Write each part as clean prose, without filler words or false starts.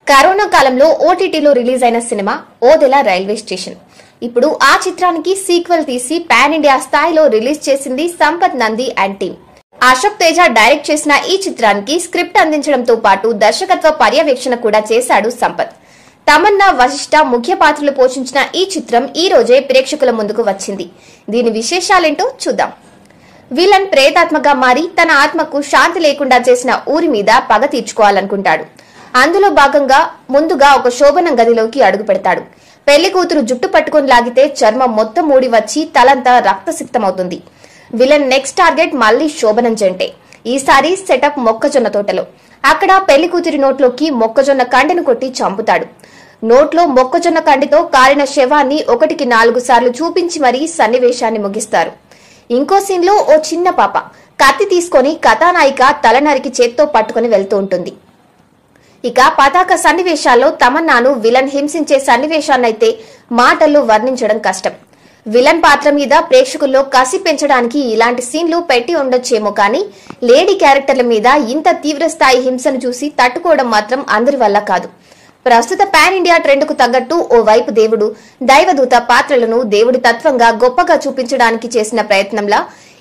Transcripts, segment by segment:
Corona కాలంలో ఓటీటీలో release అయిన సినిమా ఓదెల రైల్వే స్టేషన్. ఇప్పుడు ఆ చిత్రానికి సీక్వెల్ తీసి పాన్ ఇండియా స్థాయిలో రిలీజ్ చేసింది Sampath Nandi and team. Ashok Teja direct చేసిన ఈ చిత్రానికి స్క్రిప్ట్ అందించడంతో పాటు దర్శకత్వ పర్యవేక్షణ కూడా చేశాడు సంపత్. తమన్నా, వశిష్ఠ ముఖ్య పాత్రలు పోషించిన ఈ చిత్రం ఈ రోజే ప్రేక్షకుల ముందుకు వచ్చింది. దీని విశేషాలేంటో చూద్దాం. విలన్ ప్రేతాత్మగా మారి తన ఆత్మకు శాంతి లేకుండా చేసిన ఊరి మీద పగ తీర్చుకోవాలనుకుంటాడు. అందులో భాగంగా ముందుగా ఒక శోభనం గదిలోకి అడుగు పెడతాడు. పెళ్లి కూతురు జుట్టు పట్టుకుని లాగితే చర్మం మొత్తం మూడి వచ్చి తలంతా రక్తసిక్తమవుతుంది. విలన్ నెక్స్ట్ టార్గెట్ మళ్లీ శోభనం జంటే. ఈసారి సెటప్ మొక్కజొన్న తోటలో. అక్కడ పెళ్లి కూతురి నోట్లోకి మొక్కజొన్న కండెను కొట్టి చంపుతాడు. నోట్లో మొక్కజొన్న కండితో కాలిన శవాన్ని 1కి 4 సార్లు చూపించి మరీ సన్నివేశాన్ని ముగిస్తారు. ఇంకో సీన్ లో ఓ చిన్న పాప కత్తి తీసుకుని కథానాయిక తల నరికి చేత్తో పట్టుకుని వెళ్తూ ఉంటుంది. ఇక పతాక సన్నివేశాల్లో తమన్నాను విలన్ హింసించే సన్నివేశాన్నైతే మాటల్లో వర్ణించడం కష్టం. విలన్ పాత్ర మీద ప్రేక్షకుల్లో కసి పెంచడానికి ఇలాంటి సీన్లు పెట్టి ఉండొచ్చేమో కానీ లేడీ క్యారెక్టర్ల మీద ఇంత తీవ్రస్థాయి హింసను చూసి తట్టుకోవడం మాత్రం అందరి వల్ల కాదు. ప్రస్తుత పాన్ ఇండియా ట్రెండ్ కు తగ్గట్టు ఓ వైపు దేవుడు, దైవదూత పాత్రలను దేవుడి తత్వంగా గొప్పగా చూపించడానికి చేసిన ప్రయత్నంలా,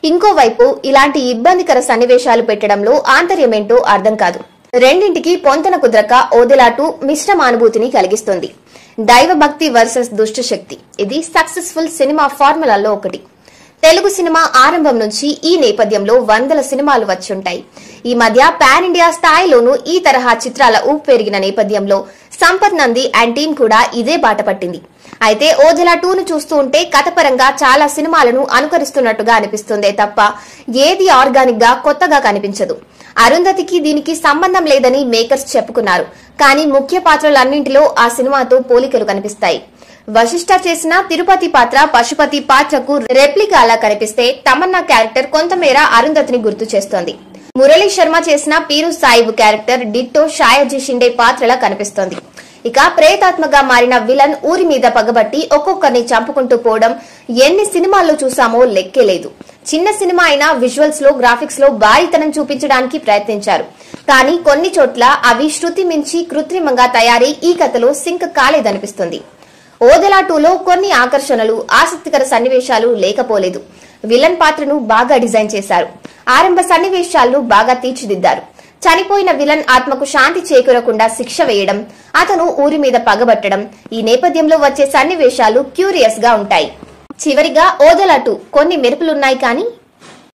ఇంకోవైపు ఇలాంటి ఇబ్బందికర సన్నివేశాలు పెట్టడంలో ఆంతర్యమేంటో అర్థం కాదు. రెండింటికి పొంతన కుదరక ఓదెల 2 మిశ్రమ అనుభూతిని కలిగిస్తుంది. దైవ భక్తి వర్సెస్ దుష్ట శక్తి. ఇది సక్సెస్ఫుల్ సినిమా ఫార్ములాలో ఒకటి. తెలుగు సినిమా ఆరంభం నుంచి ఈ నేపథ్యంలో వందల సినిమాలు వచ్చుంటాయి. ఈ మధ్య పాన్ ఇండియా స్థాయిలోనూ ఈ తరహా చిత్రాల ఊపు పెరిగిన నేపథ్యంలో సంపత్ నంది అండ్ టీమ్ కూడా ఇదే బాట పట్టింది. అయితే ఓదెల 2ను చూస్తూ ఉంటే కథపరంగా చాలా సినిమాలను అనుకరిస్తున్నట్టుగా అనిపిస్తుందే తప్ప ఏది ఆర్గానిక్ గా కొత్తగా కనిపించదు. అరుంధతికి దీనికి సంబంధం లేదని మేకర్స్ చెప్పుకున్నారు. కానీ ముఖ్య పాత్రలన్నింటిలో ఆ సినిమాతో పోలికలు కనిపిస్తాయి. వశిష్ఠ చేసిన తిరుపతి పాత్ర పశుపతి పాత్రకు రెప్లికాలా కనిపిస్తే తమన్నా క్యారెక్టర్ కొంతమేర అరుంధతిని గుర్తు చేస్తోంది. మురళీ శర్మ చేసిన పీరు సాయిబు క్యారెక్టర్ డిట్టో షాయాజీ షిండే పాత్రలా కనిపిస్తోంది. ఇక ప్రేతాత్మగా మారిన విలన్ ఊరి మీద పగబట్టి ఒక్కొక్కరిని చంపుకుంటూ పోవడం ఎన్ని సినిమాల్లో చూసామో లెక్కే లేదు. చిన్న సినిమా అయినా విజువల్స్ లో, గ్రాఫిక్స్ లో భారీతనం చూపించడానికి ప్రయత్నించారు. కానీ కొన్ని చోట్ల అవి శృతి మించి కృత్రిమంగా తయారై ఈ కథలో సింక్ కాలేదనిపిస్తుంది. ఓదెల 2లో కొన్ని ఆకర్షణలు, ఆసక్తికర సన్నివేశాలు లేకపోలేదు. విలన్ పాత్రను బాగా డిజైన్ చేశారు. ఆరంభ సన్నివేశాలను బాగా తీర్చిదిద్దారు. చనిపోయిన విలన్ ఆత్మకు శాంతి చేకూరకుండా శిక్ష వేయడం, అతను ఊరి మీద పగబట్టడం, ఈ నేపథ్యంలో వచ్చే సన్నివేశాలు క్యూరియస్ గా ఉంటాయి. చివరిగా ఓదెల 2 కొన్ని మెరుపులున్నాయి కానీ